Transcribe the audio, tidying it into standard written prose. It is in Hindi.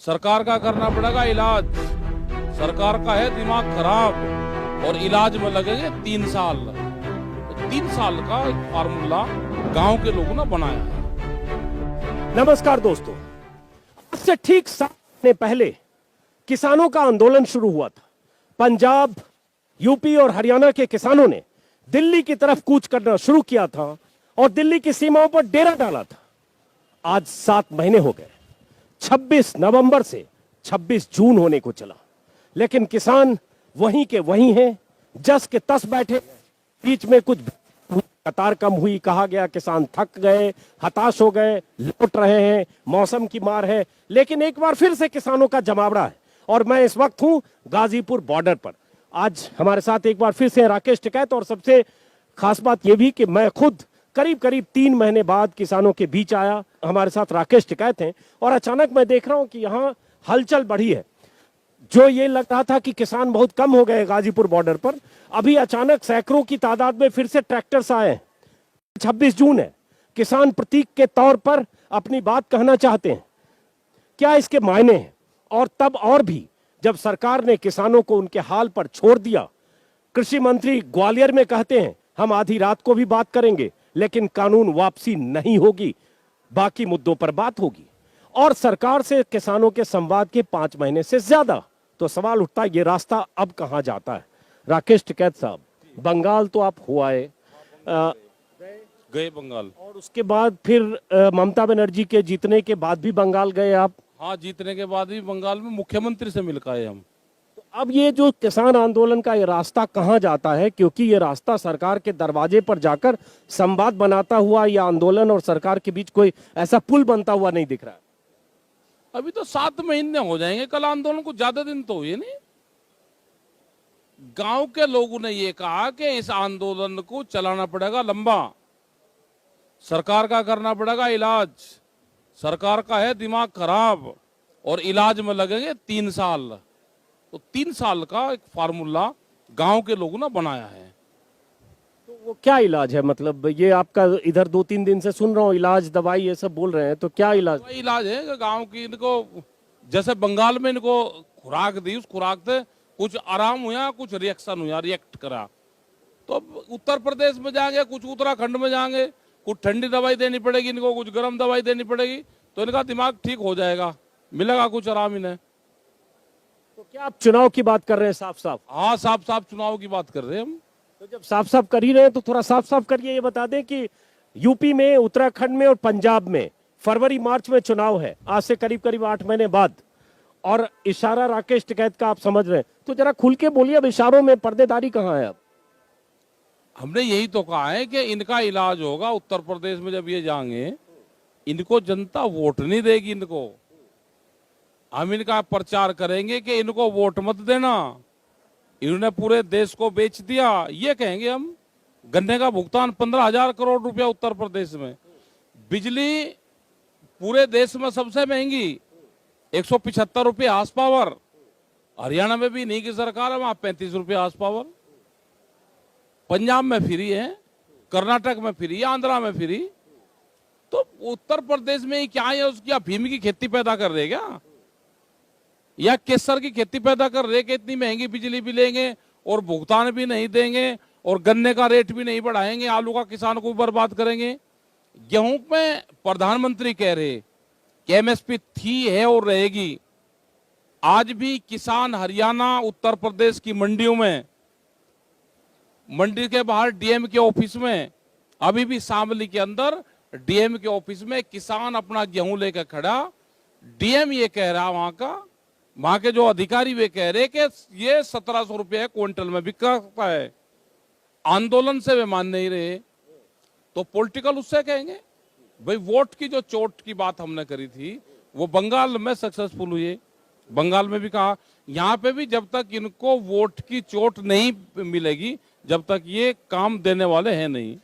सरकार का करना पड़ेगा इलाज। सरकार का है दिमाग खराब और इलाज में लगेंगे 3 साल। तो 3 साल का एक फार्मूला गांव के लोगों ने बनाया है। नमस्कार दोस्तों, आज से ठीक 7 महीने पहले किसानों का आंदोलन शुरू हुआ था। पंजाब, यूपी और हरियाणा के किसानों ने दिल्ली की तरफ कूच करना शुरू किया था और दिल्ली की सीमाओं पर डेरा डाला था। आज 7 महीने हो गए। 26 नवंबर से 26 जून होने को चला, लेकिन किसान वहीं के वहीं हैं, जस के तस बैठे। बीच में कुछ कतार कम हुई, कहा गया किसान थक गए, हताश हो गए, लौट रहे हैं, मौसम की मार है। लेकिन एक बार फिर से किसानों का जमावड़ा है और मैं इस वक्त हूं गाजीपुर बॉर्डर पर। आज हमारे साथ एक बार फिर से राकेश टिकैत, और सबसे खास बात यह भी कि मैं खुद करीब 3 महीने बाद किसानों के बीच आया। हमारे साथ राकेश टिकैत हैं और अचानक मैं देख रहा हूं कि यहां हलचल बढ़ी है। जो ये लग रहा था कि किसान बहुत कम हो गए गाजीपुर बॉर्डर पर, अभी अचानक सैकड़ों की तादाद में फिर से ट्रैक्टर्स आए हैं। 26 जून है, किसान प्रतीक के तौर पर अपनी बात कहना चाहते हैं। क्या इसके मायने हैं? और तब और भी जब सरकार ने किसानों को उनके हाल पर छोड़ दिया। कृषि मंत्री ग्वालियर में कहते हैं हम आधी रात को भी बात करेंगे, लेकिन कानून वापसी नहीं होगी, बाकी मुद्दों पर बात होगी। और सरकार से किसानों के संवाद के 5 महीने से ज्यादा। तो सवाल उठता है, ये रास्ता अब कहां जाता है? राकेश टिकैत साहब, बंगाल तो आप हो आए, गए बंगाल, और उसके बाद फिर ममता बनर्जी के जीतने के बाद भी बंगाल गए आप। हाँ, जीतने के बाद भी बंगाल में मुख्यमंत्री से मिल आए हम। तो अब ये जो किसान आंदोलन का ये रास्ता कहां जाता है? क्योंकि ये रास्ता सरकार के दरवाजे पर जाकर संवाद बनाता हुआ या आंदोलन और सरकार के बीच कोई ऐसा पुल बनता हुआ नहीं दिख रहा है। अभी तो 7 महीने हो जाएंगे कल आंदोलन को, ज्यादा दिन तो हुए नहीं। गांव के लोगों ने ये कहा कि इस आंदोलन को चलाना पड़ेगा लंबा, सरकार का करना पड़ेगा इलाज। सरकार का है दिमाग खराब और इलाज में लगेंगे 3 साल। तो 3 साल का एक फार्मूला गांव के लोगों ने बनाया है। तो वो क्या इलाज है? मतलब ये आपका इधर 2-3 दिन से सुन रहा हूँ, इलाज दवाई ये सब बोल रहे हैं, तो क्या इलाज? वही इलाज है कि गांव की इनको, जैसे बंगाल में इनको खुराक दी, उस खुराक से कुछ आराम हुआ, कुछ रिएक्शन हुआ, रिएक्ट करा। तो उत्तर प्रदेश में जाएंगे, कुछ उत्तराखंड में जाएंगे, कुछ ठंडी दवाई देनी पड़ेगी इनको, कुछ गर्म दवाई देनी पड़ेगी, तो इनका दिमाग ठीक हो जाएगा, मिलेगा कुछ आराम इन्हें। तो क्या आप चुनाव की बात कर रहे हैं? साफ साफ? हाँ, साफ साफ चुनाव की बात कर रहे हैं हम। तो जब साफ साफ कर ही रहे हैं तो थोड़ा साफ साफ करिए। ये बता दें कि यूपी में, उत्तराखंड में और पंजाब में फरवरी मार्च में चुनाव है, आज से करीब 8 महीने बाद। और इशारा राकेश टिकैत का आप समझ रहे हैं, तो जरा खुल के बोलिए, अब इशारों में पर्देदारी कहाँ है? अब हमने यही तो कहा है कि इनका इलाज होगा उत्तर प्रदेश में। जब ये जाएंगे, इनको जनता वोट नहीं देगी। इनको हम इनका प्रचार करेंगे कि इनको वोट मत देना, इन्होंने पूरे देश को बेच दिया, ये कहेंगे हम। गन्ने का भुगतान 15,000 करोड़ रुपया उत्तर प्रदेश में, बिजली पूरे देश में सबसे महंगी 175 रुपये हाउस पावर। हरियाणा में भी नहीं की सरकार है, वहां 35 रुपये हाउस पावर। पंजाब में फ्री है, कर्नाटक में फ्री, आंध्रा में फ्री। तो उत्तर प्रदेश में क्या है? उसकी अफीम की खेती पैदा कर रहे क्या, या केसर की खेती पैदा कर रहे कि इतनी महंगी बिजली भी लेंगे और भुगतान भी नहीं देंगे और गन्ने का रेट भी नहीं बढ़ाएंगे, आलू का किसान को भी बर्बाद करेंगे। गेहूं में प्रधानमंत्री कह रहे कि एमएसपी थी, है और रहेगी। आज भी किसान हरियाणा, उत्तर प्रदेश की मंडियों में, मंडी के बाहर डीएम के ऑफिस में, अभी भी शामली के अंदर डीएम के ऑफिस में किसान अपना गेहूं लेकर खड़ा। डीएम ये कह रहा, वहां के जो अधिकारी वे कह रहे कि ये 1700 रुपये क्विंटल में बिक सकता है। आंदोलन से वे मान नहीं रहे, तो पॉलिटिकल उससे कहेंगे। भाई, वोट की जो चोट की बात हमने करी थी वो बंगाल में सक्सेसफुल हुई। बंगाल में भी कहा, यहां पे भी जब तक इनको वोट की चोट नहीं मिलेगी, जब तक ये काम देने वाले हैं नहीं।